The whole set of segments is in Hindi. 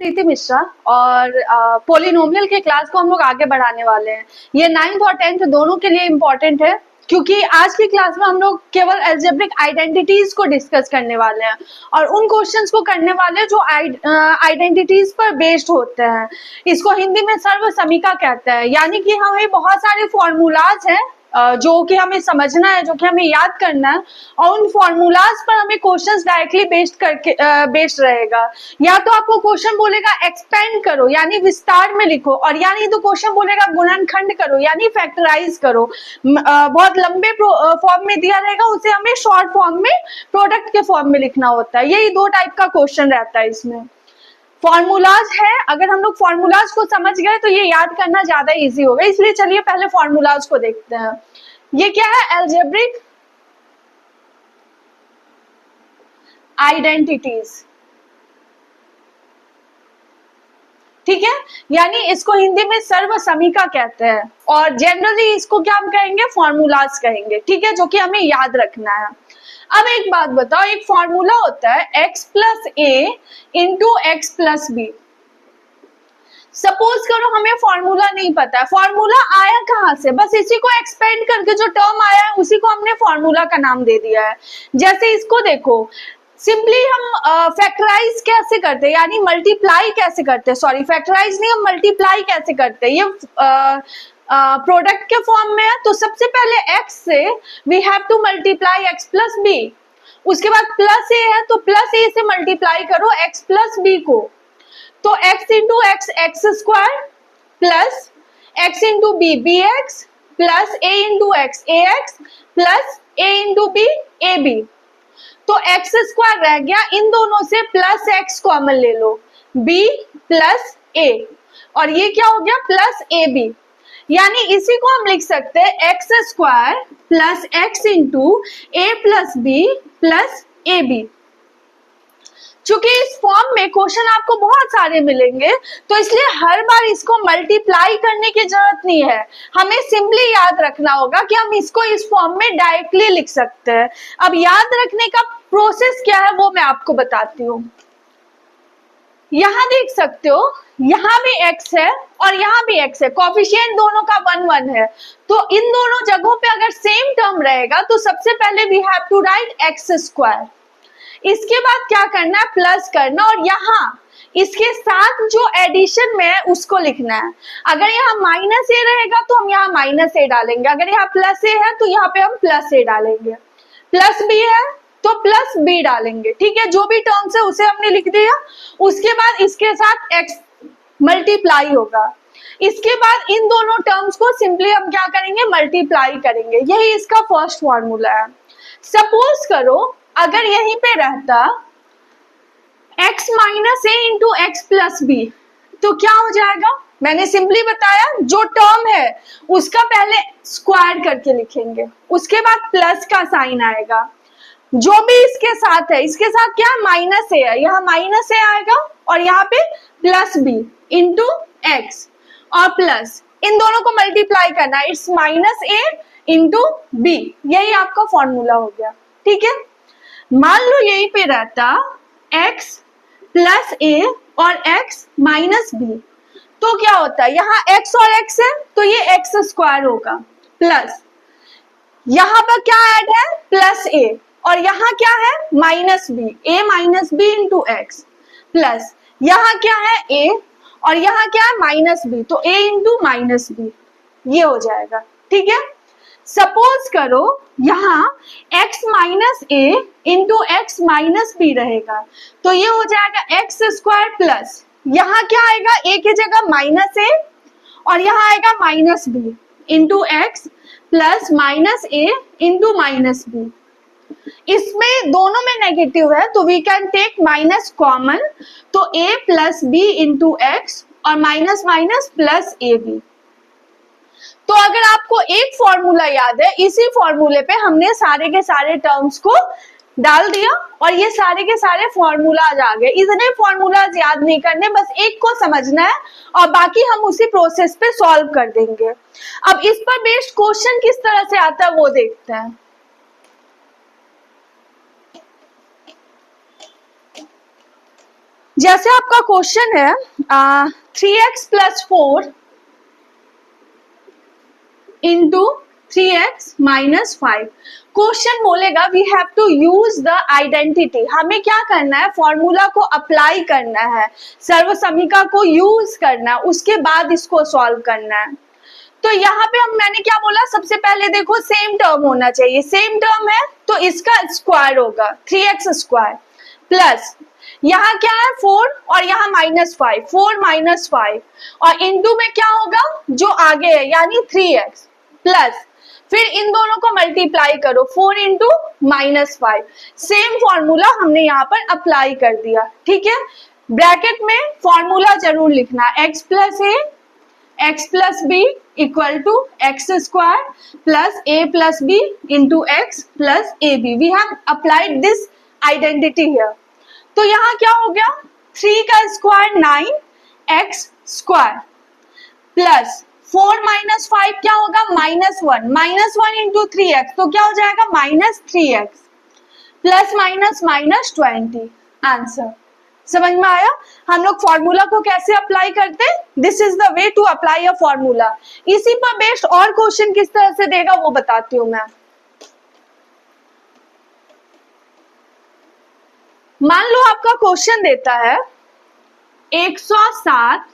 प्रीति मिश्रा और पोलिनोमियल के क्लास को हम लोग आगे बढ़ाने वाले हैं। ये 9th और 10th दोनों के लिए इम्पोर्टेंट है क्योंकि आज की क्लास में हम लोग केवल एल्जेब्रिक आइडेंटिटीज को डिस्कस करने वाले हैं और उन क्वेश्चंस को करने वाले हैं जो आइडेंटिटीज पर बेस्ड होते हैं। इसको हिंदी में सर्व समीका कहते हैं, यानी कि हमें बहुत सारे फॉर्मूलाज हैं जो कि हमें समझना है, जो कि हमें याद करना है और उन फॉर्मूलाज पर हमें क्वेश्चंस डायरेक्टली बेस्ड रहेगा। या तो आपको क्वेश्चन बोलेगा एक्सपेंड करो यानी विस्तार में लिखो, और यानी तो क्वेश्चन बोलेगा गुणनखंड करो यानी फैक्टराइज करो। बहुत लंबे फॉर्म में दिया रहेगा, उसे हमें शॉर्ट फॉर्म में प्रोडक्ट के फॉर्म में लिखना होता है। यही दो टाइप का क्वेश्चन रहता है इसमें। फॉर्मूलाज है, अगर हम लोग फॉर्मूलाज को समझ गए तो ये याद करना ज्यादा इजी होगा, इसलिए चलिए पहले फॉर्मूलाज को देखते हैं। ये क्या है? एल्जेब्रिक आइडेंटिटीज, ठीक है, यानी इसको हिंदी में सर्व समीका कहते हैं और जनरली इसको क्या हम कहेंगे? फॉर्मूलाज कहेंगे, ठीक है, जो कि हमें याद रखना है। अब एक बात बताओ, एक फॉर्मूला होता है x प्लस ए into x plus b. Suppose करो हमें फॉर्मूला नहीं पता है, फॉर्मूला आया कहां से? बस इसी को एक्सपेंड करके जो टर्म आया है उसी को हमने फॉर्मूला का नाम दे दिया है। जैसे इसको देखो, सिंपली हम फैक्टराइज कैसे करते हैं यानी मल्टीप्लाई कैसे करते हैं, सॉरी फैक्टराइज नहीं, हम मल्टीप्लाई कैसे करते हैं। ये प्रोडक्ट के फॉर्म में है तो सबसे पहले x से we have to multiply x plus B, उसके बाद प्लस ए है तो प्लस ए से मल्टीप्लाई करो x प्लस बी को, तो x into X X square plus x into B B X plus A into X A X plus A into B A B. तो एक्स स्क्वायर रह गया, इन दोनों से प्लस एक्स कॉमन ले लो, b प्लस ए, और ये क्या हो गया? प्लस ए बी। यानी इसी को हम लिख सकते हैं X square plus X into ए प्लस बी प्लस ए बी। चूंकि इस फॉर्म में क्वेश्चन आपको बहुत सारे मिलेंगे तो इसलिए हर बार इसको मल्टीप्लाई करने की जरूरत नहीं है, हमें सिंपली याद रखना होगा कि हम इसको इस फॉर्म में डायरेक्टली लिख सकते हैं। अब याद रखने का प्रोसेस क्या है वो मैं आपको बताती हूँ। यहां देख सकते हो, यहां भी x है और यहां भी x है, कोफिशिएंट दोनों का 1 1 है, तो इन दोनों जगहों पे अगर सेम टर्म रहेगा तो सबसे पहले we have to write X square. इसके बाद क्या करना है? प्लस करना, और यहाँ इसके साथ जो एडिशन में है उसको लिखना है। अगर यहाँ माइनस ए रहेगा तो हम यहाँ माइनस ए डालेंगे, अगर यहाँ प्लस ए है तो यहाँ पे हम प्लस ए डालेंगे, प्लस बी है तो प्लस बी डालेंगे, ठीक है, जो भी टर्म्स है उसे हमने लिख दिया। उसके बाद इसके साथ x मल्टीप्लाई होगा, इसके बाद इन दोनों टर्म्स को सिंपली हम क्या करेंगे? मल्टीप्लाई करेंगे। यही इसका फर्स्ट फॉर्मूला है। सपोज करो अगर यहीं पे रहता x माइनस ए इंटू एक्स प्लस बी तो क्या हो जाएगा? मैंने सिंपली बताया, जो टर्म है उसका पहले स्क्वायर करके लिखेंगे, उसके बाद प्लस का साइन आएगा, जो भी इसके साथ है, इसके साथ क्या माइनस ए है, यहाँ माइनस ए आएगा और यहाँ पे प्लस बी इंटू एक्स और प्लस इन दोनों को मल्टीप्लाई करना है, it's minus A into B. यही आपका फॉर्मूला हो गया, ठीक है। मान लो यहीं पे रहता x प्लस ए और x माइनस बी, तो क्या होता है? यहाँ x और x है तो ये एक्स स्क्वायर होगा, प्लस यहाँ पर क्या ऐड है? प्लस ए, और यहाँ क्या है? Minus b, a minus b into x, plus यहाँ क्या है? ए, और यहाँ क्या है? माइनस बी, तो ए इंटू माइनस बी, ये हो जाएगा, ठीक है। सपोज करो यहाँ x माइनस ए इंटू एक्स माइनस बी रहेगा तो ये हो जाएगा एक्स स्क्वायर प्लस यहाँ क्या आएगा? ए की जगह माइनस ए और यहाँ आएगा minus b into x plus minus ए इंटू माइनस बी। इसमें दोनों में नेगेटिव है तो we can take minus common, तो a plus B into x और minus minus plus A B. तो अगर आपको एक फॉर्मूला याद है, इसी फॉर्मूले पे हमने सारे के सारे टर्म्स को डाल दिया और ये सारे के सारे फॉर्मूलाज आ गए। इतने फॉर्मूलाज याद नहीं करने, बस एक को समझना है और बाकी हम उसी प्रोसेस पे सॉल्व कर देंगे। अब इस पर बेस्ड क्वेश्चन किस तरह से आता है वो देखते हैं। जैसे आपका क्वेश्चन है 3x+4 इंटू 3x-5। क्वेश्चन बोलेगा we have to use the identity. हमें क्या करना है, फॉर्मूला को अप्लाई करना है, सर्वसमीका को यूज करना है, उसके बाद इसको सॉल्व करना है। तो यहाँ पे मैंने क्या बोला, सबसे पहले देखो सेम टर्म होना चाहिए। सेम टर्म है तो इसका स्क्वायर होगा 3x² प्लस यहाँ क्या है 4 और यहाँ -5, 4 - 5 और इंटू में क्या होगा जो आगे है यानी 3x प्लस फिर इन दोनों को मल्टीप्लाई करो 4 इंटू -5। सेम फॉर्मूला हमने यहाँ पर अप्लाई कर दिया। ठीक है, ब्रैकेट में फॉर्मूला जरूर लिखना, x + a x + b equal to x² plus a + b into x plus ab। We have applied this identity here. तो यहाँ क्या हो गया 3 का स्क्वायर 9x² प्लस 4 - 5 क्या होगा -1 इंटू 3x तो क्या हो जाएगा -3x प्लस माइनस 20। आंसर समझ में आया। हम लोग फॉर्मूला को कैसे अप्लाई करते हैं, this is the way to apply a formula. इसी पर बेस्ड और क्वेश्चन किस तरह से देगा वो बताती हूं मैं। मान लो आपका क्वेश्चन देता है 107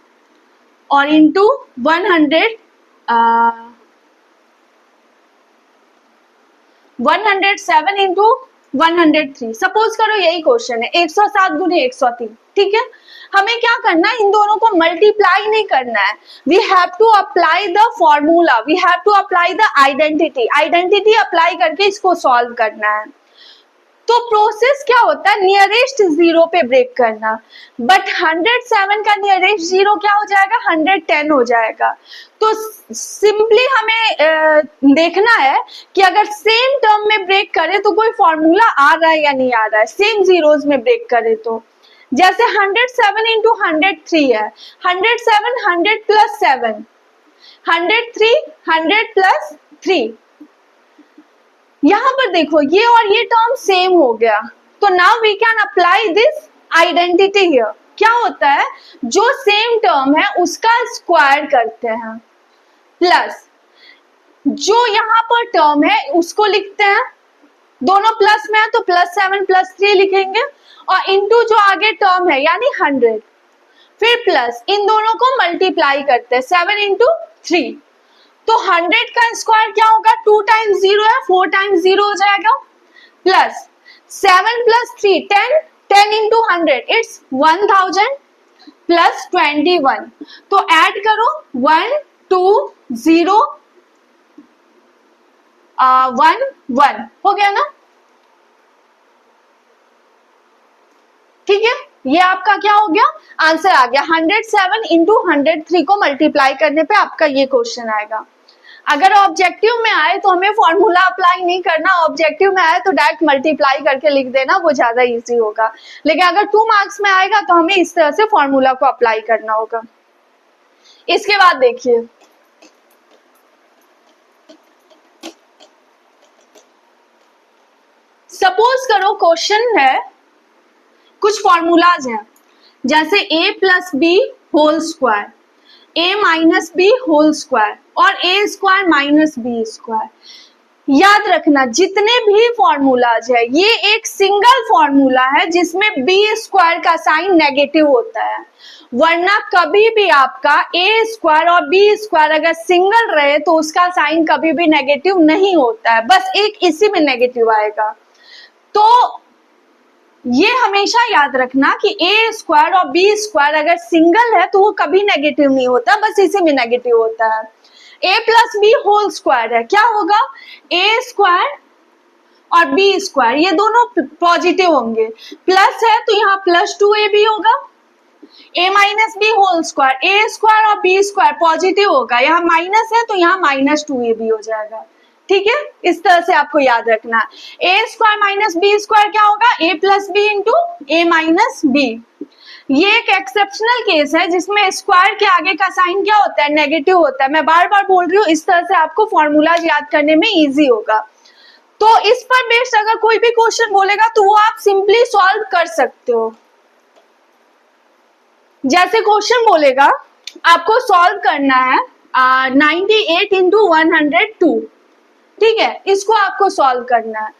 और इंटू 107 इंटू 103। सपोज करो यही क्वेश्चन है 107 गुने 103। ठीक है, हमें क्या करना है, इन दोनों को मल्टीप्लाई नहीं करना है। We have to apply the formula, we have to apply the identity apply करके इसको सॉल्व करना है। तो प्रोसेस क्या होता है, नियरेस्ट जीरो पे ब्रेक करना। बट 107 का नियरेस्ट जीरो क्या हो जाएगा 110 हो जाएगा। तो सिंपली हमें देखना है कि अगर सेम टर्म में ब्रेक करे तो कोई फॉर्मूला आ रहा है या नहीं आ रहा है। सेम जीरोस में ब्रेक करे तो जैसे 107 इंटू 103 है, 107 100 प्लस 7, 103 100 प्लस 3। यहां पर देखो ये और ये टर्म सेम हो गया, तो now we can apply this identity here. क्या होता है, जो सेम टर्म है उसका स्क्वायर करते हैं प्लस जो यहाँ पर टर्म है उसको लिखते हैं, दोनों प्लस में है तो +7 + 3 लिखेंगे और इंटू जो आगे टर्म है यानी 100, फिर प्लस इन दोनों को मल्टीप्लाई करते हैं 7 इंटू 3। तो 100 का स्क्वायर क्या होगा 2 टाइम्स 0 है 4 टाइम्स 0 हो जाएगा प्लस 7 + 3 10, 10 इंटू 100 इट्स 1000 प्लस 21। तो ऐड करो 1 2 0 1 1 हो गया ना। ठीक है, ये आपका क्या हो गया, आंसर आ गया। 107 इंटू 103 को मल्टीप्लाई करने पे आपका ये क्वेश्चन आएगा। अगर ऑब्जेक्टिव में आए तो हमें फॉर्मूला अप्लाई नहीं करना, ऑब्जेक्टिव में आए तो डायरेक्ट मल्टीप्लाई करके लिख देना, वो ज्यादा इजी होगा। लेकिन अगर 2 मार्क्स में आएगा तो हमें इस तरह से फॉर्मूला को अप्लाई करना होगा। इसके बाद देखिए सपोज करो क्वेश्चन है कुछ फॉर्मूलाज हैं जैसे a + b whole square, a - b whole square और a² - b²। याद रखना जितने भी फॉर्मूलाज है ये एक सिंगल फॉर्मूला है जिसमें b² का साइन नेगेटिव होता है, वरना कभी भी आपका a² और b² अगर सिंगल रहे तो उसका साइन कभी भी नेगेटिव नहीं होता है, बस एक इसी में नेगेटिव आएगा। तो ये हमेशा याद रखना कि a² और b² अगर सिंगल है तो वो कभी नेगेटिव नहीं होता, बस इसी में नेगेटिव होता है। a + b होल स्क्वायर है, क्या होगा a² और b² ये दोनों पॉजिटिव होंगे, प्लस है तो यहाँ +2ab होगा, a - b whole square a² और b² पॉजिटिव होगा, यहाँ माइनस है तो यहाँ -2ab हो जाएगा। ठीक है, इस तरह से आपको याद रखना। a² - b² क्या होगा a + b into a - b। ये एक एक्सेप्शनल केस है जिसमें स्क्वायर के आगे का साइन क्या होता है नेगेटिव होता है। मैं बार बार बोल रही हूँ, इस तरह से आपको फॉर्मूलाज याद करने में इजी होगा। तो इस पर बेस्ड अगर कोई भी क्वेश्चन बोलेगा तो वो आप सिंपली सॉल्व कर सकते हो। जैसे क्वेश्चन बोलेगा आपको सॉल्व करना है 98 इंटू 102, ठीक है, इसको आपको सॉल्व करना है।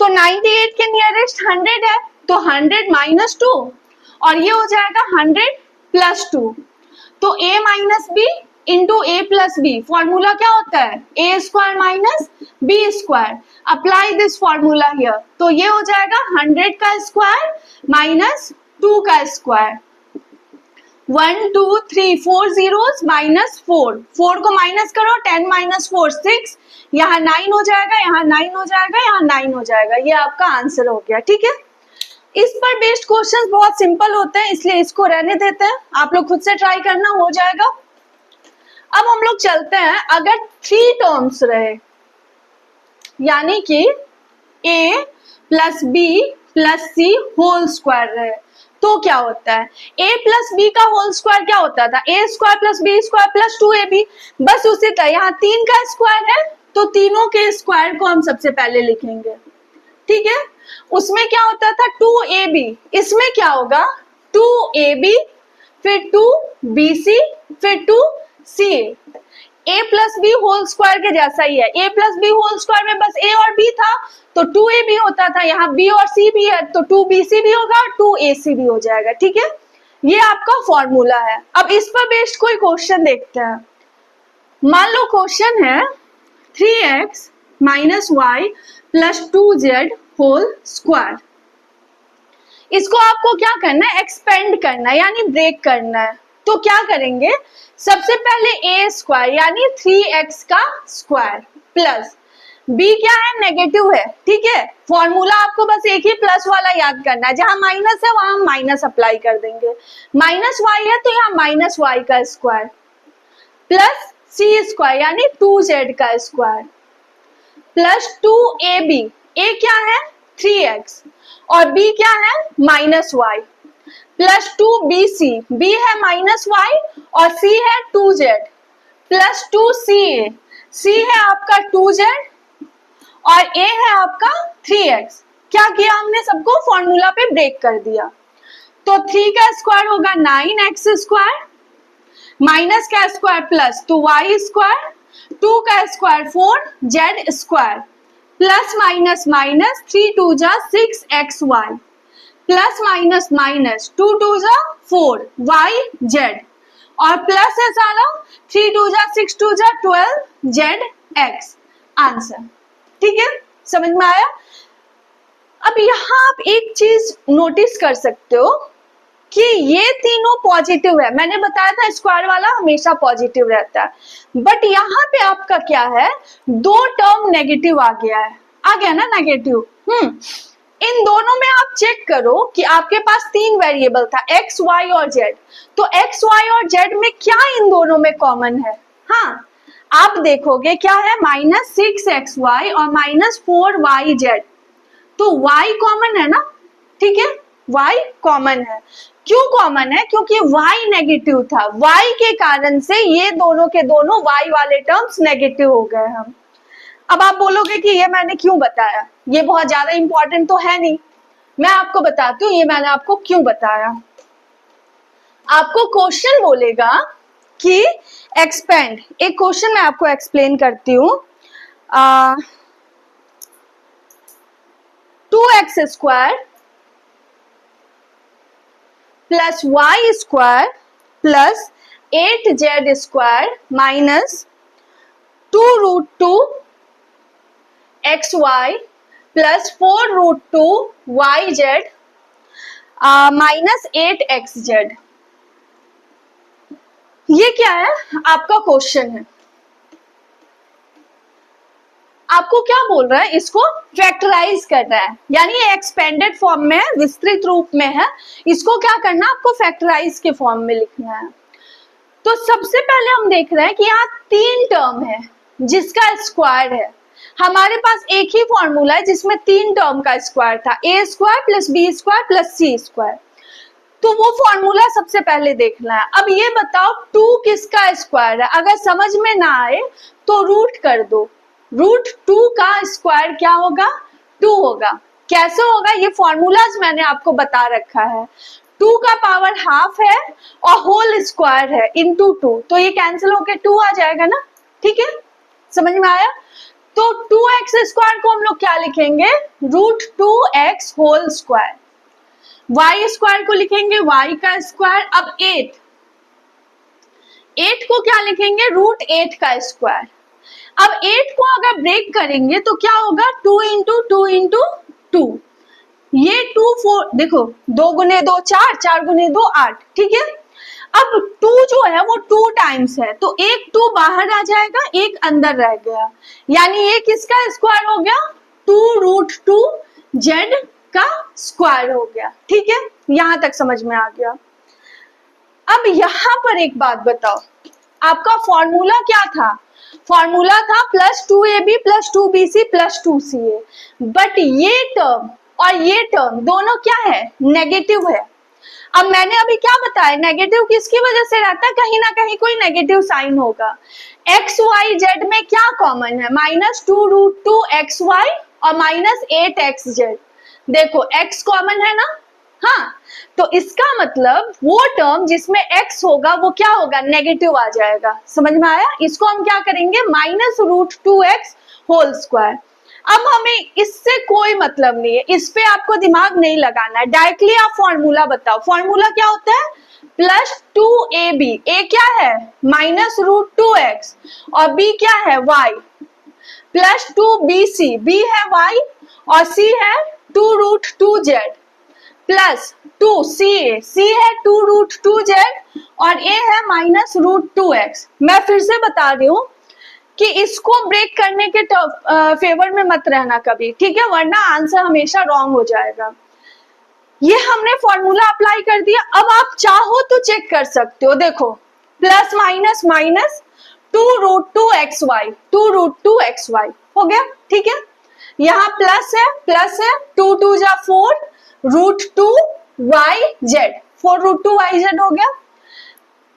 तो 98 के नियरेस्ट 100 है, तो 100 माइनस 2 और ये हो जाएगा 100 प्लस 2। तो a minus b into A plus b, formula क्या होता है a square minus b square. Apply this formula here, तो ये हो जाएगा 100 का स्क्वायर माइनस 2 का स्क्वायर। 1 2 3 4 जीरोस माइनस 4, 4 को माइनस करो, 10 माइनस 4 6, यहाँ 9 हो जाएगा, यहाँ 9 हो जाएगा, यहाँ 9 हो जाएगा। ये आपका आंसर हो गया, ठीक है। इस पर बेस्ड क्वेश्चंस बहुत सिंपल होते हैं, इसलिए इसको रहने देते हैं, आप लोग खुद से ट्राई करना, हो जाएगा। अब हम लोग चलते हैं, अगर 3 टर्म्स रहे, यानी कि a plus B plus C whole square रहे, तो क्या होता है। a प्लस बी का होल स्क्वायर क्या होता था, a square plus B square plus 2ab, बस उसी तरह यहाँ 3 का स्क्वायर है, तो तीनों के स्क्वायर को हम सबसे पहले लिखेंगे, ठीक है। उसमें क्या होता था 2ab, इसमें क्या होगा 2ab फिर 2bc फिर 2ca। a plus B whole square के जैसा ही है, a plus B whole square में बस a और b था, तो 2ab होता था, यहाँ b और c भी है, तो 2bc भी होगा, 2ac भी हो जाएगा, ठीक है। ये आपका फॉर्मूला है। अब इस पर बेस्ड कोई क्वेश्चन देखते हैं। मान लो क्वेश्चन है 3x minus Y plus 2z whole square. इसको आपको क्या करना है, एक्सपेंड करना है, यानी ब्रेक करना है। तो क्या करेंगे, सबसे पहले a स्क्वायर यानी 3x का स्क्वायर प्लस b क्या है, नेगेटिव है, ठीक है। फॉर्मूला आपको बस एक ही प्लस वाला याद करना है, जहां माइनस है वहां हम माइनस अप्लाई कर देंगे। माइनस वाई है तो यहाँ माइनस वाई का स्क्वायर प्लस c स्क्वायर यानी 2z का स्क्वायर प्लस 2ab, a क्या है 3x और b क्या है minus Y, plus 2bc, b है माइनस वाई और c है 2z प्लस 2ca, c है आपका 2z और a है आपका 3x। क्या किया हमने, सबको फॉर्मूला पे ब्रेक कर दिया। तो 3 का स्क्वायर होगा 9x स्क्वायर माइनस का स्क्वायर प्लस 2y स्क्वायर, 2 का square 4z square plus minus minus 3 2 जा 6xy प्लस माइनस माइनस 2 2 जा 4yz और प्लस है सारा 3 2 जा 6 2 जा 12zx। आंसर, ठीक है, समझ में आया। अब यहाँ आप एक चीज नोटिस कर सकते हो कि ये तीनों पॉजिटिव है, मैंने बताया था स्क्वायर वाला हमेशा पॉजिटिव रहता है, बट यहाँ पे आपका क्या है, 2 टर्म नेगेटिव आ गया ना नेगेटिव। इन दोनों में आप चेक करो कि आपके पास 3 वेरिएबल था x, y और z, तो x, y और z में क्या इन दोनों में कॉमन है। हाँ, आप देखोगे क्या है, -6xy और -4yz, तो y कॉमन है ना, ठीक है, y कॉमन है। क्यों कॉमन है, क्योंकि y नेगेटिव था, y के कारण से ये दोनों के दोनों y वाले टर्म्स नेगेटिव हो गए हम। अब आप बोलोगे कि ये मैंने क्यों बताया, ये बहुत ज्यादा इंपॉर्टेंट तो है नहीं, मैं आपको बताती हूँ ये मैंने आपको क्यों बताया। आपको क्वेश्चन बोलेगा कि एक्सपेंड, एक क्वेश्चन मैं आपको एक्सप्लेन करती हूँ। 2x square plus Y square plus 8z square minus 2√2 xy plus 4√2 yz minus 8xz। ये क्या है, आपका क्वेश्चन है। आपको क्या बोल रहा है, इसको फैक्टराइज कर रहा है, यानी ये एक्सपेंडेड फॉर्म में है, विस्तृत रूप में है, इसको क्या करना, आपको फैक्टराइज के फॉर्म में लिखना है। तो सबसे पहले हम देख रहे हैं कि यहाँ 3 टर्म है जिसका स्क्वायर है। हमारे पास एक ही फॉर्मूला है जिसमें 3 टर्म का स्क्वायर था, a square plus b square plus c square, तो वो फॉर्मूला सबसे पहले देखना है। अब ये बताओ 2 किसका स्क्वायर है, अगर समझ में ना आए तो रूट कर दो, √2 का स्क्वायर क्या होगा 2 होगा। कैसे होगा, ये फॉर्मूलाज मैंने आपको बता रखा है। 2 का पावर हाफ है और होल स्क्वायर है इंटू 2, तो ये कैंसिल होके 2 आ जाएगा ना, ठीक है, समझ में आया। तो 2x स्क्वायर को हम लोग क्या लिखेंगे, root 2x whole square. y square को लिखेंगे y का स्क्वायर। अब 8 को क्या लिखेंगे, रूट 8 का स्क्वायर। अब 8 को अगर ब्रेक करेंगे तो क्या होगा, 2 इंटू 2 इंटू 2, ये 2 4, देखो 2 गुने 2 4, 4 गुने 2 8, ठीक है। अब 2 जो है वो 2 टाइम्स है, तो एक 2 बाहर आ जाएगा, एक अंदर रह गया, यानी ये किसका स्क्वायर हो गया, 2 रूट 2 जेड का स्क्वायर हो गया, ठीक है, यहां तक समझ में आ गया। अब यहां पर एक बात बताओ, आपका फॉर्मूला क्या था, फॉर्मूला था plus 2ab plus 2bc plus 2ca, but ये टर्म और ये टर्म दोनों क्या है, नेगेटिव है। अब मैंने अभी क्या बताया, नेगेटिव किसकी वजह से रहता है, कहीं ना कहीं कोई नेगेटिव साइन होगा। एक्स वाई जेड में क्या कॉमन है, -2 रूट 2 एक्स वाई और -8 एक्स जेड, देखो x कॉमन है ना, हाँ, तो इसका मतलब वो टर्म जिसमें x होगा वो क्या होगा, नेगेटिव आ जाएगा, समझ में आया। इसको हम क्या करेंगे, -√2x होल स्क्वायर। अब हमें इससे कोई मतलब नहीं है, इस पे आपको दिमाग नहीं लगाना है, डायरेक्टली आप फॉर्मूला बताओ। फॉर्मूला क्या होता है, प्लस 2ab, a क्या है -√2x और b क्या है y, प्लस 2bc, b है y और c है 2√2z, प्लस 2ca, c है 2√2z और a है -√2x। मैं फिर से बता रही हूँ कि इसको ब्रेक करने के फेवर में मत रहना कभी, ठीक है, वरना आंसर हमेशा रॉन्ग हो जाएगा। ये हमने फॉर्मूला अप्लाई कर दिया। अब आप चाहो तो चेक कर सकते हो, देखो plus minus minus 2√2xy, 2√2xy हो गया, ठीक है, यहाँ प्लस है 2 2 जा 4 √2yz, 4√2yz हो गया,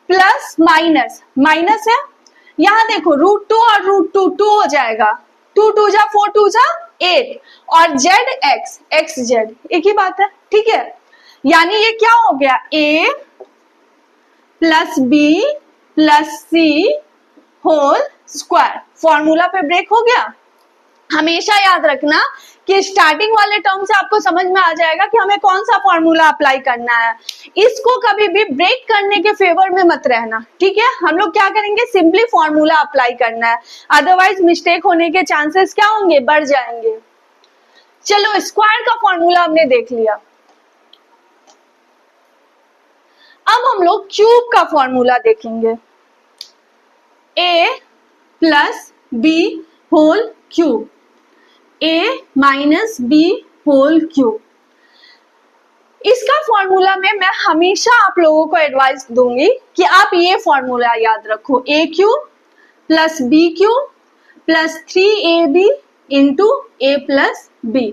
प्लस माइनस माइनस है, यहाँ देखो √2 और √2 2 हो जाएगा, 2 2 जा 4 2 जा 8 और जेड एक्स एक्स जेड एक ही बात है, ठीक है, यानी ये क्या हो गया, a plus b plus c whole square. Formula पे ब्रेक हो गया। हमेशा याद रखना कि स्टार्टिंग वाले टर्म से आपको समझ में आ जाएगा कि हमें कौन सा फॉर्मूला अप्लाई करना है। इसको कभी भी ब्रेक करने के फेवर में मत रहना, ठीक है। हम लोग क्या करेंगे, सिंपली फॉर्मूला अप्लाई करना है, अदरवाइज मिस्टेक होने के चांसेस क्या होंगे, बढ़ जाएंगे। चलो स्क्वायर का फॉर्मूला हमने देख लिया, अब हम लोग क्यूब का फॉर्मूला देखेंगे, a plus B whole cube, a minus B whole cube. इसका फॉर्मूला में मैं हमेशा आप लोगों को एडवाइस दूंगी कि आप ये फॉर्मूला याद रखो, a cube plus B cube plus 3ab into a plus B,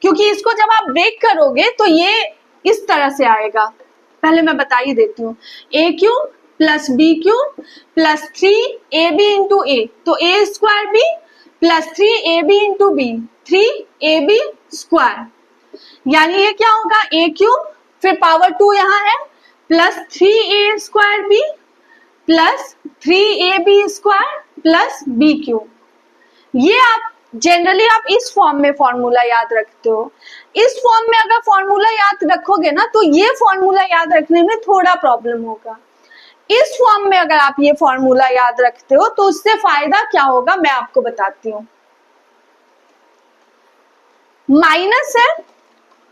क्योंकि इसको जब आप ब्रेक करोगे तो ये इस तरह से आएगा। पहले मैं बता ही देती हूँ, a cube plus B cube plus 3ab into a, तो a square B plus 3ab into B, 3ab square, यानी ये क्या होगा, a क्यूब फिर पावर 2 यहाँ है plus 3a square B plus 3ab square plus B cube. ये आप जनरली आप इस फॉर्म में फॉर्मूला याद रखते हो। इस फॉर्म में अगर फॉर्मूला याद रखोगे ना तो ये फॉर्मूला याद रखने में थोड़ा प्रॉब्लम होगा। इस फॉर्म में अगर आप ये फॉर्मूला याद रखते हो तो उससे फायदा क्या होगा मैं आपको बताती हूँ। माइनस है,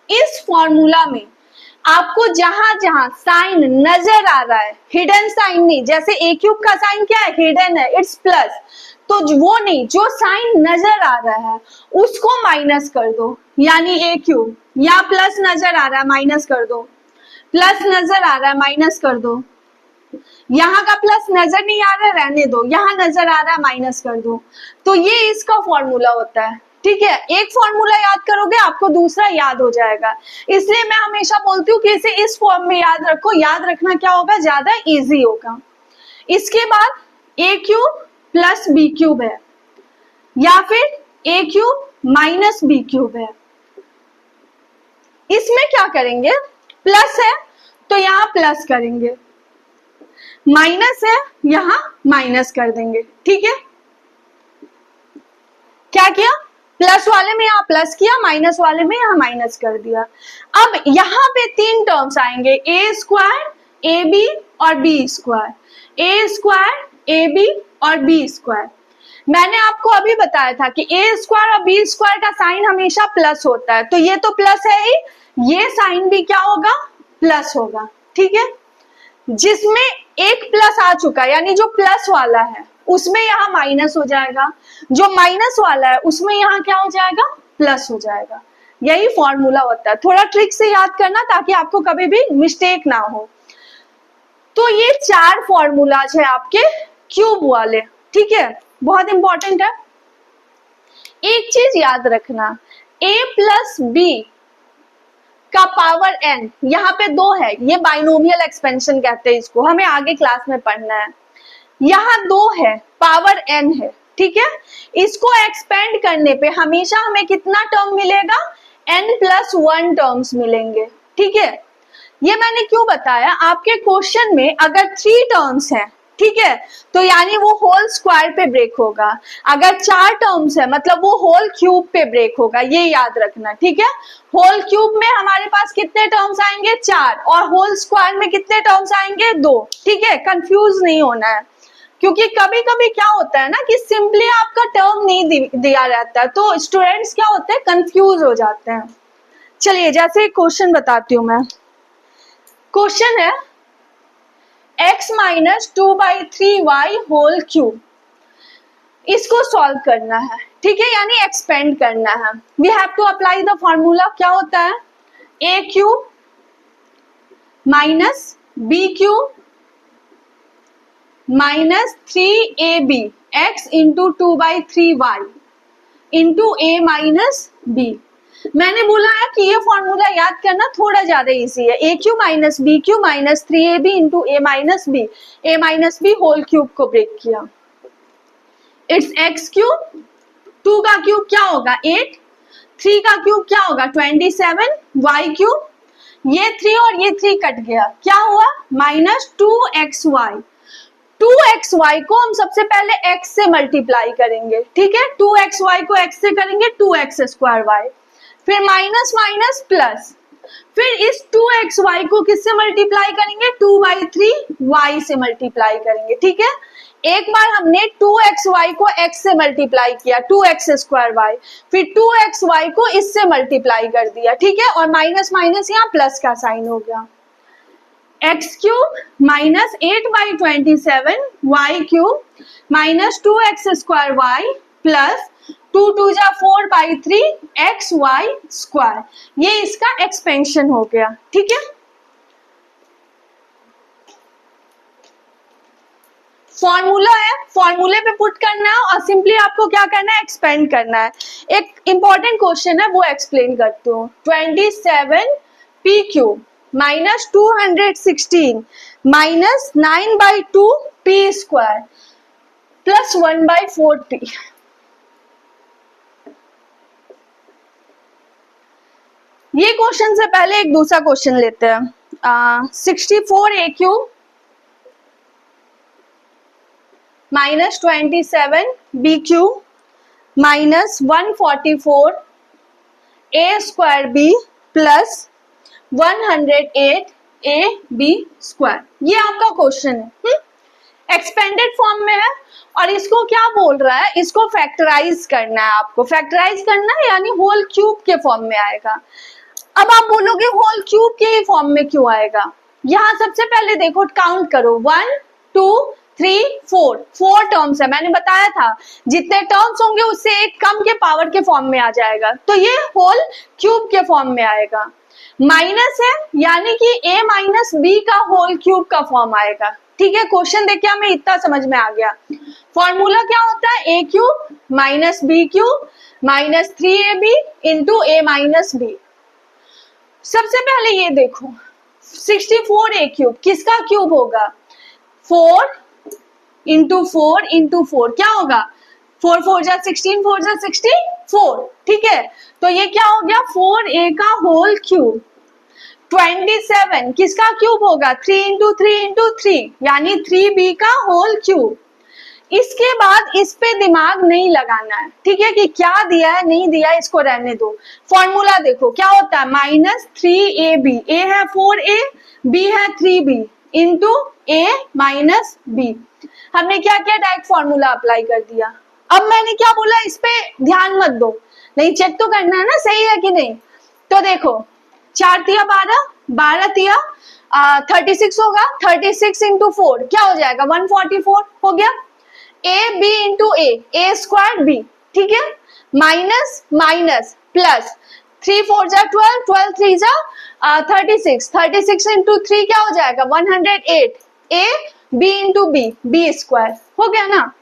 इस फॉर्मूला में आपको जहां जहां साइन नजर आ रहा है, हिडन साइन नहीं, जैसे a क्यूब का साइन क्या है, हिडन है, इट्स प्लस, तो वो नहीं, जो साइन नजर आ रहा है उसको माइनस कर दो, यानी a क्यूब, या प्लस नजर आ रहा है माइनस कर दो, प्लस नजर आ रहा है माइनस कर दो, यहाँ का प्लस नजर नहीं आ रहा है रहने दो, यहाँ नजर आ रहा है माइनस कर दो, तो ये इसका फॉर्मूला होता है, ठीक है। एक फॉर्मूला याद करोगे आपको दूसरा याद हो जाएगा, इसलिए मैं हमेशा बोलती हूँ कि इसे इस फॉर्म में याद रखो, याद रखना क्या होगा, ज्यादा इजी होगा। इसके बाद a cube plus B cube है, या फिर a cube minus B cube है। इसमें क्या करेंगे, प्लस है तो यहाँ प्लस करेंगे, माइनस है यहाँ माइनस कर देंगे, ठीक है। क्या किया, प्लस वाले में यहाँ प्लस किया, माइनस वाले में यहाँ माइनस कर दिया। अब यहाँ पे तीन टर्म्स आएंगे, ए स्क्वायर ए बी और B square, A square A B और बी स्क्वायर। मैंने आपको अभी बताया था कि ए स्क्वायर और बी स्क्वायर का साइन हमेशा प्लस होता है, तो ये तो प्लस है ही, ये साइन भी क्या होगा, प्लस होगा, ठीक है। जिसमें एक प्लस आ चुका है यानी जो प्लस वाला है उसमें यहाँ माइनस हो जाएगा, जो माइनस वाला है उसमें यहाँ क्या हो जाएगा, प्लस हो जाएगा। यही फॉर्मूला होता है, थोड़ा ट्रिक से याद करना ताकि आपको कभी भी मिस्टेक ना हो। तो ये चार फॉर्मूलाज है आपके क्यूब वाले, ठीक है, बहुत इंपॉर्टेंट है। एक चीज याद रखना, a प्लस बी का पावर n, यहाँ पे दो है, ये बाइनोमियल एक्सपेंशन कहते हैं इसको, हमें आगे क्लास में पढ़ना है। यहाँ दो है, पावर n है, ठीक है। इसको एक्सपेंड करने पे हमेशा हमें कितना टर्म मिलेगा, n+1 टर्म्स मिलेंगे, ठीक है। ये मैंने क्यों बताया, आपके क्वेश्चन में अगर 3 टर्म्स हैं, ठीक है, तो यानी वो होल स्क्वायर पे ब्रेक होगा। अगर 4 टर्म्स है मतलब वो होल क्यूब पे ब्रेक होगा, ये याद रखना, ठीक है। होल क्यूब में हमारे पास कितने टर्म्स आएंगे, 4, और होल स्क्वायर में कितने टर्म्स आएंगे, 2, ठीक है। कंफ्यूज नहीं होना है, क्योंकि कभी कभी क्या होता है ना कि सिंपली आपका टर्म नहीं दिया रहता है, तो स्टूडेंट्स क्या होते हैं, कंफ्यूज हो जाते हैं। चलिए जैसे एक क्वेश्चन बताती हूँ मैं। क्वेश्चन है x - 2/3y होल क्यूब, इसको सॉल्व करना है, ठीक है, यानी एक्सपेंड करना है। We have to apply the formula, क्या होता है, a cube minus b cube minus 3ab x into 2/3y into a minus b। मैंने बोला है कि ये फॉर्मूला याद करना थोड़ा ज्यादा इजी है, a cube minus b cube minus 3ab into a minus b whole cube को ब्रेक किया, इट्स x क्यूब, 2 का क्यूब क्या होगा 8, 3 का क्यूब क्या होगा 27, y क्यूब, ये 3 और ये 3 कट गया, क्या हुआ माइनस 2xy। 2xy को हम सबसे पहले x से मल्टीप्लाई करेंगे, ठीक है, 2xy को x से करेंगे 2x²y, फिर माइनस माइनस प्लस, फिर इस 2xy को किससे मल्टीप्लाई करेंगे, 2/3y से मल्टीप्लाई करेंगे, ठीक है। एक बार हमने 2xy को x से मल्टीप्लाई किया 2x²y, फिर 2xy को इससे मल्टीप्लाई कर दिया, ठीक है, और माइनस माइनस यहाँ प्लस का साइन हो गया। x cube minus 8/27 y cube minus 2x²y plus 2 × 2 = 4/3 xy², ये इसका एक्सपेंशन हो गया, ठीक है। फॉर्मूला है, फॉर्मूले पे पुट करना है और सिंपली आपको क्या करना है, एक्सपेंड करना है। एक इंपॉर्टेंट क्वेश्चन है वो एक्सप्लेन करती हूँ। 27p cube minus 216 minus 9/2p² plus 1/4p। ये क्वेश्चन से पहले एक दूसरा क्वेश्चन लेते हैं। 64a cube minus 27b cube minus 144 a² plus 108 ab², ये आपका क्वेश्चन है, एक्सपेंडेड फॉर्म में है। और इसको क्या बोल रहा है, इसको फैक्टराइज करना है, आपको फैक्टराइज करना है यानी होल क्यूब के फॉर्म में आएगा। अब आप बोलोगे होल क्यूब के ही फॉर्म में क्यों आएगा, यहाँ सबसे पहले देखो काउंट करो 1 2 3 4 टर्म्स है, मैंने बताया था जितने टर्म्स होंगे उससे एक कम के पावर के फॉर्म में आ जाएगा, तो ये होल क्यूब के फॉर्म में आएगा। माइनस है यानी कि a माइनस बी का होल क्यूब का फॉर्म आएगा, ठीक है। क्वेश्चन देखिए हमें इतना समझ में आ गया। फॉर्मूला क्या होता है, a cube minus B cube minus 3ab into a minus B. सबसे पहले ये देखो 64a क्यूब किसका क्यूब होगा, 4 इंटू 4 इंटू 4 क्या होगा, 4 4 जा 16 4 जा 64, ठीक है। तो ये क्या हो गया 4a का होल क्यूब 27 किसका क्यूब होगा? 3 इंटू 3 इंटू 3 यानी 3b का होल क्यूब। इसके बाद इस पे दिमाग नहीं लगाना है, ठीक है, कि क्या दिया है नहीं दिया है, इसको रहने दो। फॉर्मूला देखो क्या होता है, -3ab, a है 4a, b है 3b into a minus b। हमने क्या किया, डायरेक्ट फॉर्मूला अप्लाई कर दिया। अब मैंने क्या बोला, इस पे ध्यान मत दो, नहीं चेक तो करना है ना सही है कि नहीं। तो देखो 4 तिया 12, 12 तिया 36 होगा, 36 इंटू 4 क्या हो जाएगा, 144 हो गया। A B into A square B, ठीक है, माइनस माइनस प्लस 3 4 जा 12, 12 3 जा 36, 36 इंटू 3 क्या हो जाएगा 108, A B into B, B square हो गया ना।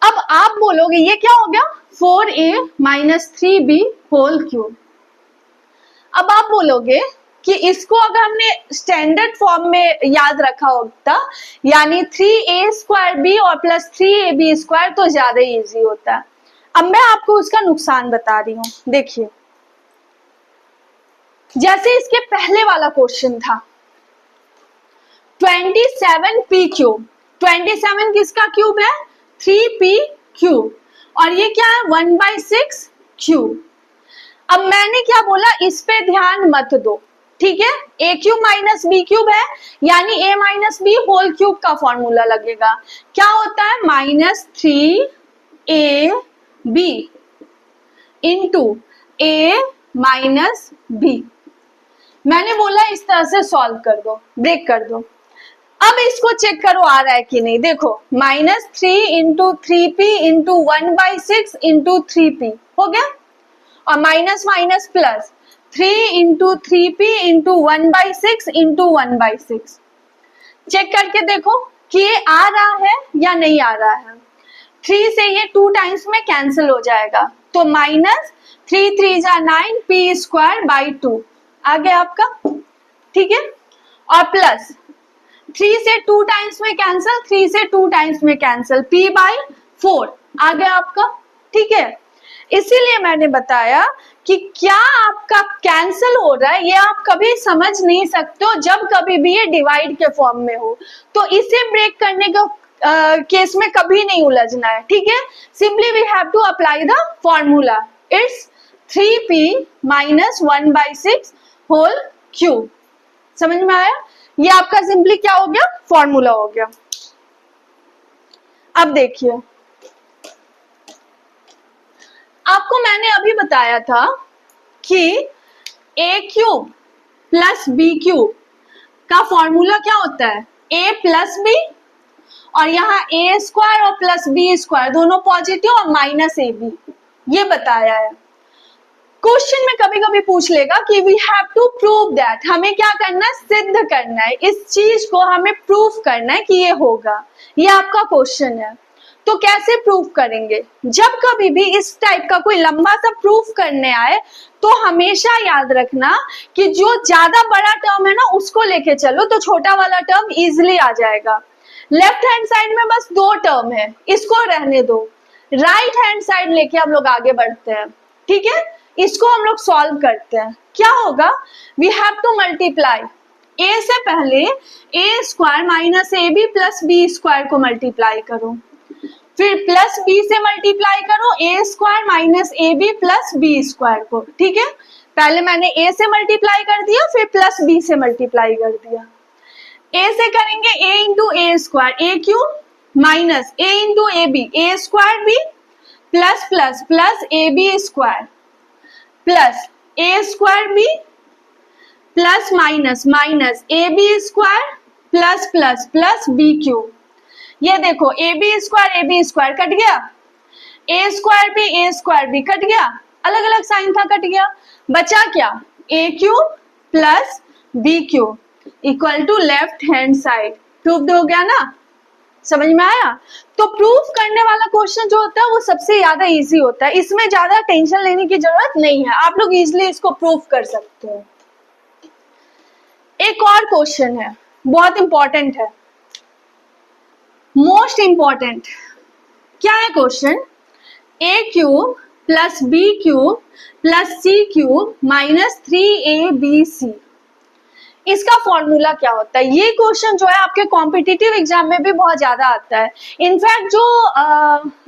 अब आप बोलोगे ये क्या हो गया, 4a minus 3b whole cube. अब आप बोलोगे कि इसको अगर हमने स्टैंडर्ड फॉर्म में याद रखा होता, यानी 3a स्क्वायर बी और प्लस 3ab स्क्वायर, तो ज्यादा इजी होता है। अब मैं आपको उसका नुकसान बता रही हूं, देखिए जैसे इसके पहले वाला क्वेश्चन था 27p क्यूब, 27 किसका क्यूब है, 3p क्यूब, और ये क्या है 1/6 क्यूब। अब मैंने क्या बोला, इस पे ध्यान मत दो, ठीक है, ए क्यूब माइनस बी क्यूब है, यानी ए माइनस बी होल क्यूब का फॉर्मूला लगेगा। क्या होता है, -3ab इंटू ए माइनस बी। मैंने बोला इस तरह से सॉल्व कर दो, ब्रेक कर दो। अब इसको चेक करो आ रहा है कि नहीं, देखो -3 into 3p into 1/6 into 3p हो गया, और minus minus plus 3 into 3p into 1/6 into 1/6। Check करके देखो कि ये आ रहा है या नहीं आ रहा है। 3 से ये 2 टाइम्स में कैंसिल हो जाएगा, तो -3 3 जा 9 p स्क्वायर बाई 2 आ गया आपका, ठीक है, और प्लस 3 से 2 टाइम्स में कैंसिल, 3 से 2 टाइम्स में कैंसिल, p बाई 4 आ गया आपका, ठीक है। इसीलिए मैंने बताया कि क्या आपका कैंसिल हो रहा है ये आप कभी समझ नहीं सकते हो जब कभी भी ये डिवाइड के फॉर्म में हो, तो इसे ब्रेक करने के केस में कभी नहीं उलझना है, ठीक है। Simply we have to apply the formula, it's 3p minus 1/6 whole cube. समझ में आया, ये आपका सिंपली क्या हो गया, फॉर्मूला हो गया। अब देखिए, आपको मैंने अभी बताया था कि a cube plus b cube का फॉर्मूला क्या होता है, a प्लस b, और यहाँ a स्क्वायर और प्लस b स्क्वायर दोनों पॉजिटिव और माइनस ab, ये बताया है। क्वेश्चन में कभी कभी पूछ लेगा कि we have to prove that, हमें क्या करना है, सिद्ध करना है, इस चीज को हमें प्रूफ करना है कि ये होगा, ये आपका क्वेश्चन है। तो कैसे प्रूफ करेंगे, जब कभी भी इस टाइप का कोई लंबा सा प्रूफ करने आए तो हमेशा याद रखना कि जो ज्यादा बड़ा टर्म है ना उसको लेके चलो, तो छोटा वाला टर्म इजिली आ जाएगा। लेफ्ट हैंड साइड में बस 2 टर्म है, इसको रहने दो, राइट हैंड साइड लेके हम लोग आगे बढ़ते हैं, ठीक है। इसको हम लोग सॉल्व करते हैं, क्या होगा, we have to multiply, a से पहले a square minus A B plus B square को मल्टीप्लाई करो, फिर प्लस b से मल्टीप्लाई करो a square minus A B plus B square को, ठीक है। पहले मैंने a से मल्टीप्लाई कर दिया, फिर प्लस b से मल्टीप्लाई कर दिया। a से करेंगे a into A square, A cube minus a into A B, A square B plus plus plus A B square plus A square B plus minus minus A B square plus plus plus B cube. ये देखो ए बी स्क्वायर कट गया, ए स्क्वायर बी कट गया, अलग अलग साइन था, कट गया, बचा क्या, a cube plus B cube equal to left hand side. Proof हो गया ना, समझ में आया। तो प्रूफ करने वाला क्वेश्चन जो होता है वो सबसे ज्यादा इजी होता है, इसमें ज्यादा टेंशन लेने की जरूरत नहीं है, आप लोग इजिली इसको प्रूफ कर सकते हो। एक और क्वेश्चन है, बहुत इंपॉर्टेंट है, मोस्ट इंपॉर्टेंट। क्या है question, a cube plus B cube plus C cube minus 3abc। इसका फॉर्मूला क्या होता है? ये क्वेश्चन जो है आपके कॉम्पिटिटिव एग्जाम में भी बहुत ज्यादा आता है। इनफैक्ट जो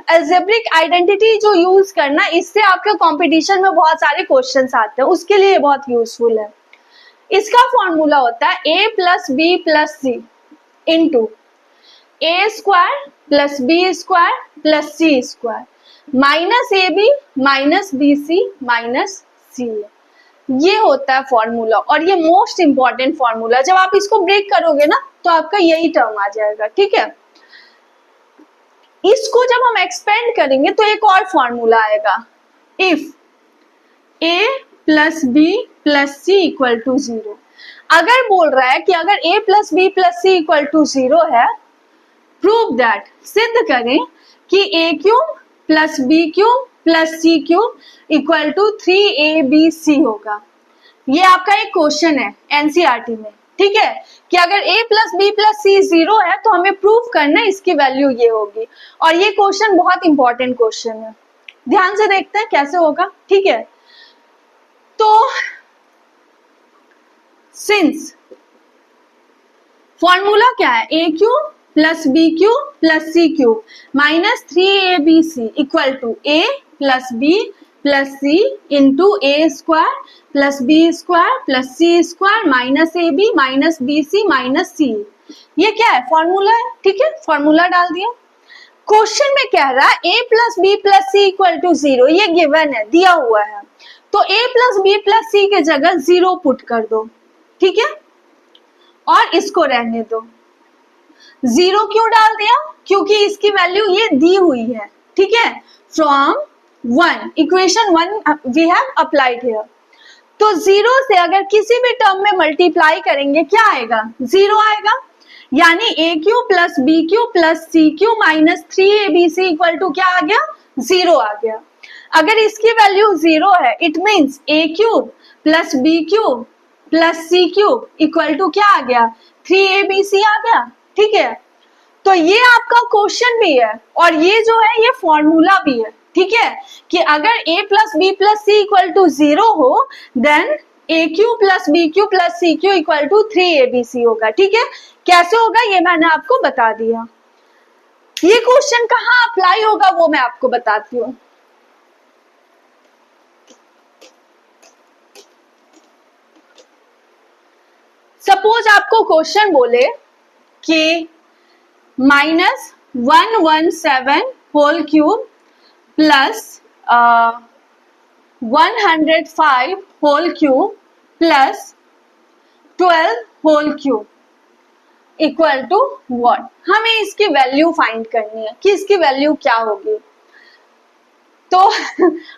अलजेब्रिक आइडेंटिटी जो यूज करना, इससे आपके कंपटीशन में बहुत सारे क्वेश्चंस आते हैं, उसके लिए बहुत यूजफुल है। इसका फॉर्मूला होता है a plus B plus c into A square plus B square plus c square minus A b minus b c minus c. ये होता है फॉर्मूला, और ये मोस्ट इंपॉर्टेंट फॉर्मूला। जब आप इसको ब्रेक करोगे ना तो आपका यही टर्म आ जाएगा, ठीक है। इसको जब हम एक्सपेंड करेंगे तो एक और फॉर्मूला आएगा, if a plus B plus C equal to 0। अगर बोल रहा है कि अगर a plus B plus C equal to 0 है, प्रूव दैट, सिद्ध करें कि a cube plus B cube plus C cube equal to 3abc होगा। ये आपका एक क्वेश्चन है एनसीईआरटी में, ठीक है, कि अगर a प्लस बी प्लस सी 0 है तो हमें प्रूव करना है इसकी वैल्यू ये होगी। और ये क्वेश्चन बहुत इंपॉर्टेंट क्वेश्चन है, ध्यान से देखते हैं कैसे होगा, ठीक है। तो सिंस फॉर्मूला क्या है, a cube plus B cube plus C cube minus 3abc equal to a plus B plus c into A square plus B square plus c square minus A b minus b c minus c. ये क्या है, फॉर्मूला है, ठीक है, फॉर्मूला डाल दिया। क्वेश्चन में कह रहा है a plus B plus C equal to 0, ये गिवन है, दिया हुआ है, तो a plus B plus C के जगह 0 पुट कर दो, ठीक है, और इसको रहने दो। 0 क्यों डाल दिया? क्योंकि इसकी वैल्यू ये दी हुई है, ठीक है, from 1 equation 1 we have applied here. तो 0 से अगर किसी भी टर्म में मल्टीप्लाई करेंगे क्या आएगा, 0 आएगा, यानी a cube plus B cube plus C cube minus 3abc equal to क्या आ गया, 0 आ गया। अगर इसकी वैल्यू 0 है, it means a cube plus B cube plus C cube equal to क्या आ गया, 3abc आ गया, ठीक है। तो ये आपका क्वेश्चन भी है और ये जो है ये फॉर्मूला भी है, ठीक है, कि अगर a plus B plus C equal to 0 हो then a cube plus B cube plus C cube equal to 3abc होगा, ठीक है। कैसे होगा ये मैंने आपको बता दिया। ये क्वेश्चन कहाँ अप्लाई होगा वो मैं आपको बताती हूँ। सपोज आपको क्वेश्चन बोले कि -117 whole cube plus 105 whole cube plus 12 whole cube equal to what. हमें इसकी वैल्यू फाइंड करनी है कि इसकी वैल्यू क्या होगी। तो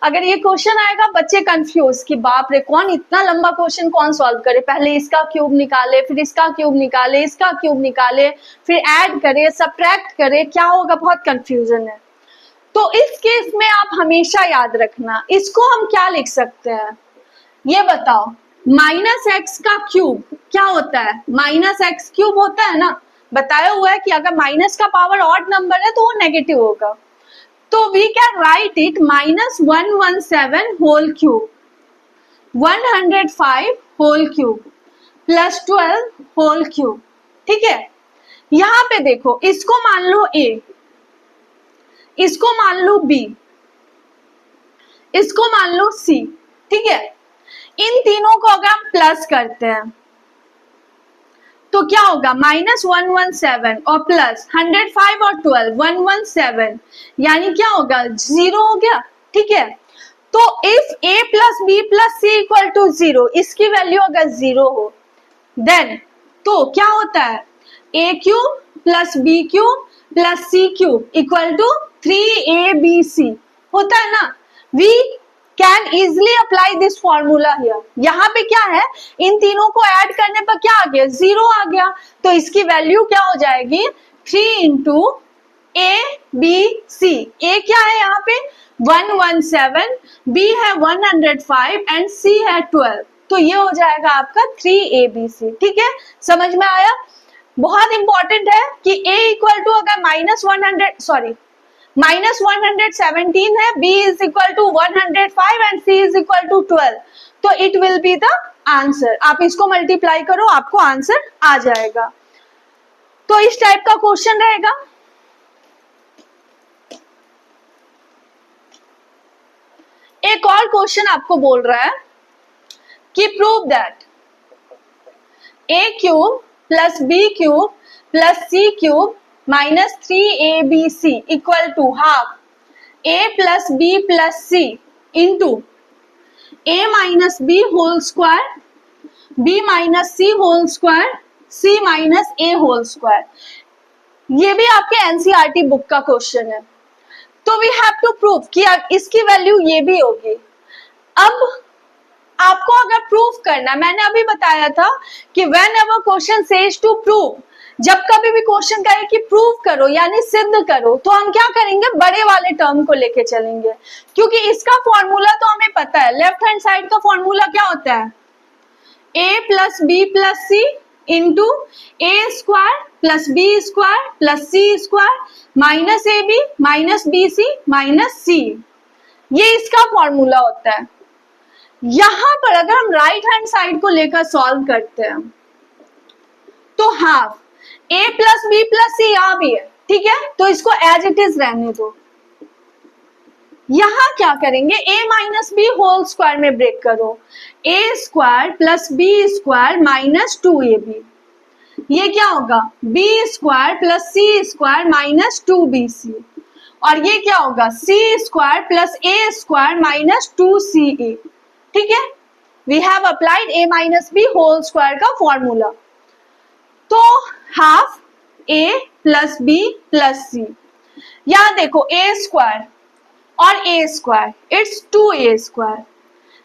अगर ये क्वेश्चन आएगा बच्चे कंफ्यूज कि बाप रे कौन इतना लंबा क्वेश्चन कौन सॉल्व करे, पहले इसका क्यूब निकाले फिर इसका क्यूब निकाले इसका क्यूब निकाले फिर ऐड करे सब्ट्रैक्ट करे, क्या होगा, बहुत कंफ्यूजन है। तो इस केस में आप हमेशा याद रखना, इसको हम क्या लिख सकते हैं ये बताओ। -x का क्यूब क्या होता है, -x क्यूब होता है ना, बताया हुआ है कि अगर माइनस का पावर ऑड नंबर है तो वो नेगेटिव होगा। तो we can write it -117 whole cube 105 whole cube plus 12 whole cube, ठीक है। यहां पे देखो, इसको मान लो a, इसको मान लो b, इसको मान लो c, ठीक है। इन तीनों को अगर हम प्लस करते हैं तो क्या होगा, -117 और प्लस 105 और 12 117, यानी क्या होगा 0 हो गया, ठीक है। तो if a plus B plus C equal to 0, इसकी वैल्यू अगर 0 हो देन तो क्या होता है, a cube plus B cube plus C cube equal to 3abc होता है ना। We can easily apply this formula here. यहाँ पे क्या है, इन तीनों को ऐड करने पर क्या आ गया, 0 आ गया, तो इसकी वैल्यू क्या हो जाएगी 3 इंटू abc। a क्या है यहाँ पे 117, b है 105 एंड c है 12, तो ये हो जाएगा आपका 3abc, ठीक है। समझ में आया। बहुत इंपॉर्टेंट है कि a इक्वल टू अगर -100 -117 है, b is equal to 105 and c is equal to 12, तो it will be the answer. आप इसको मल्टीप्लाई करो, आपको आंसर आ जाएगा। तो इस टाइप का क्वेश्चन रहेगा। एक और क्वेश्चन आपको बोल रहा है कि prove that a cube plus b cube plus c cube minus 3abc equal to half a plus b plus c into a minus b whole square, b minus c whole square, c minus a whole square. ये भी आपके एनसीईआरटी बुक का क्वेश्चन है। तो वी हैव टू प्रूव कि इसकी वैल्यू ये भी होगी। अब आपको अगर प्रूफ करना, मैंने अभी बताया था कि whenever question says to prove, जब कभी भी क्वेश्चन कहे कि प्रूव करो यानी सिद्ध करो, तो हम क्या करेंगे, बड़े वाले टर्म को लेके चलेंगे, क्योंकि इसका फॉर्मूला तो हमें पता है। लेफ्ट हैंड साइड का फॉर्मूला क्या होता है, a plus B plus c into A square plus B square plus c square minus A b minus b c minus c, ये इसका फॉर्मूला होता है। यहां पर अगर हम राइट हैंड साइड को लेकर सॉल्व करते हैं तो half a plus B plus c यहां भी है, ठीक है, तो इसको एज इट इज रहने दो। यहां क्या करेंगे, a minus B whole square में ब्रेक करो, a square plus B square minus 2ab, ये क्या होगा, b square plus c square minus 2bc, और ये क्या होगा, c square plus a square minus 2ca। ठीक है, we have applied a minus B whole square का फॉर्मूला। तो half a plus B plus c, यहां देखो a स्क्वायर और a square, it's 2a square,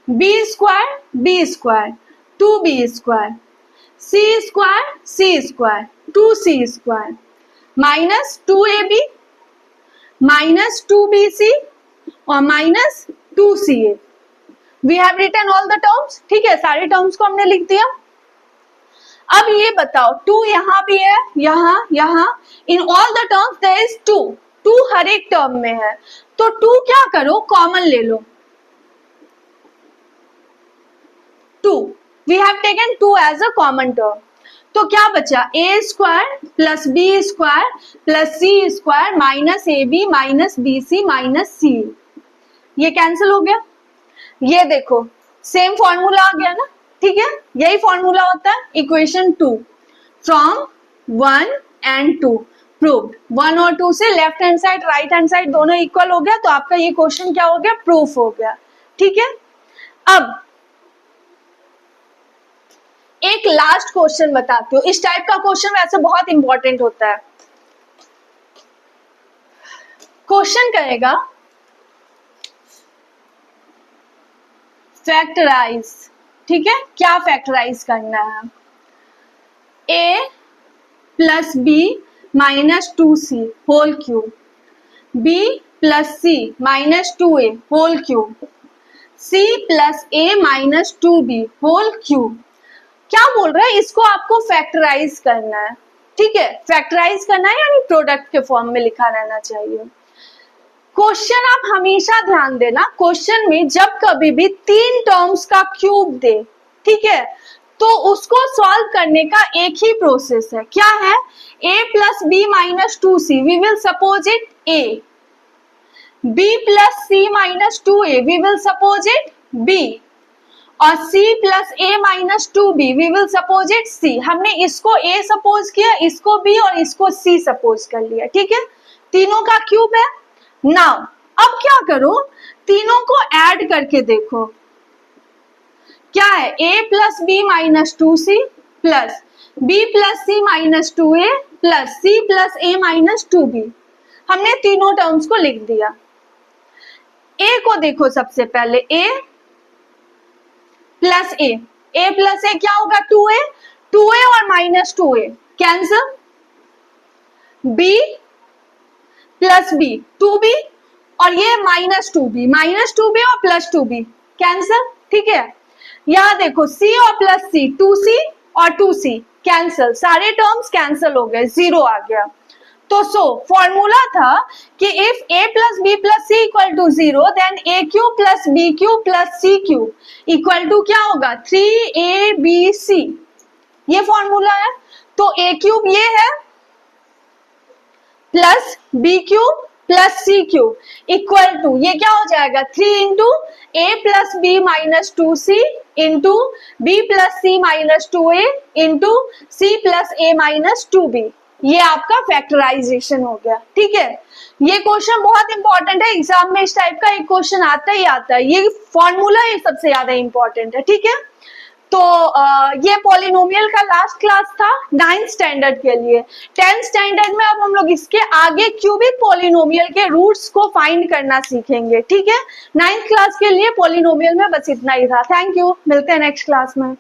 b square b square 2b square, c square c square 2c square minus 2ab minus 2bc और minus 2ca। We have written all the terms, ठीक है, सारे टर्म्स को हमने लिख दिया। अब ये बताओ, 2 यहां भी है, यहां in all the terms there is 2 हर एक टर्म में है, तो 2 क्या करो, कॉमन ले लो, 2, we have taken 2 as a common term, तो क्या बचा, a square plus b square plus c square minus ab minus bc minus c, ये कैंसिल हो गया। ये देखो सेम फॉर्मूला आ गया ना, ठीक है, यही फॉर्मूला होता है इक्वेशन 2 फ्रॉम 1 एंड 2 प्रूव्ड। 1 और 2 से left hand side right hand side दोनों इक्वल हो गया, तो आपका ये क्वेश्चन क्या हो गया, प्रूफ हो गया। ठीक है, अब एक लास्ट क्वेश्चन बताती हूँ। इस टाइप का क्वेश्चन वैसे बहुत इंपॉर्टेंट होता है। क्वेश्चन करेगा फैक्टराइज, ठीक है, क्या फैक्टराइज करना है, a plus B minus 2c whole cube, b plus c minus 2a whole cube, c plus a minus 2b whole cube. क्या बोल रहा है, इसको आपको फैक्टराइज करना है, ठीक है, फैक्टराइज करना है यानी प्रोडक्ट के फॉर्म में लिखा रहना चाहिए। क्वेश्चन आप हमेशा ध्यान देना, क्वेश्चन में जब कभी भी 3 टर्म्स का क्यूब दे, ठीक है, तो उसको सॉल्व करने का एक ही प्रोसेस है, क्या है, a plus B minus 2c, we will suppose it a, b plus c minus 2a, we will suppose it b, और c plus a minus 2b, we will suppose it c। हमने इसको a सपोज किया, इसको b और इसको c सपोज कर लिया, ठीक है, तीनों का क्यूब है। नाउ अब क्या करो, तीनों को ऐड करके देखो, क्या है, a plus B minus 2c plus b plus c minus 2a plus c plus a minus 2b। हमने तीनों टर्म्स को लिख दिया। a को देखो, सबसे पहले a plus a plus a क्या होगा, 2a और minus 2a cancel, b plus B 2b और ये माइनस 2b और प्लस 2b कैंसिल, ठीक है। यहां देखो c और प्लस c 2c और 2c कैंसिल, सारे टर्म्स कैंसिल हो गए, 0 आ गया। तो फॉर्मूला था कि if a plus B plus C equal to 0 then a cube plus B cube plus C cube equal to क्या होगा 3abc, ये फॉर्मूला है। तो a क्यूब ये है plus B cube plus C cube equal to ये क्या हो जाएगा 3 into A plus B minus 2c into b plus c minus 2a into c plus a minus 2b। ये आपका फैक्टराइजेशन हो गया। ठीक है, ये क्वेश्चन बहुत इंपॉर्टेंट है, एग्जाम में इस टाइप का एक क्वेश्चन आता ही आता है। ये फॉर्मूला ये सबसे ज्यादा इंपॉर्टेंट है। ठीक है, तो ये पॉलिनोमियल का लास्ट क्लास था 9th स्टैंडर्ड के लिए। 10th स्टैंडर्ड में अब हम लोग इसके आगे क्यूबिक पॉलिनोमियल के रूट्स को फाइंड करना सीखेंगे। ठीक है, 9th क्लास के लिए पॉलिनोमियल में बस इतना ही था। थैंक यू, मिलते हैं नेक्स्ट क्लास में।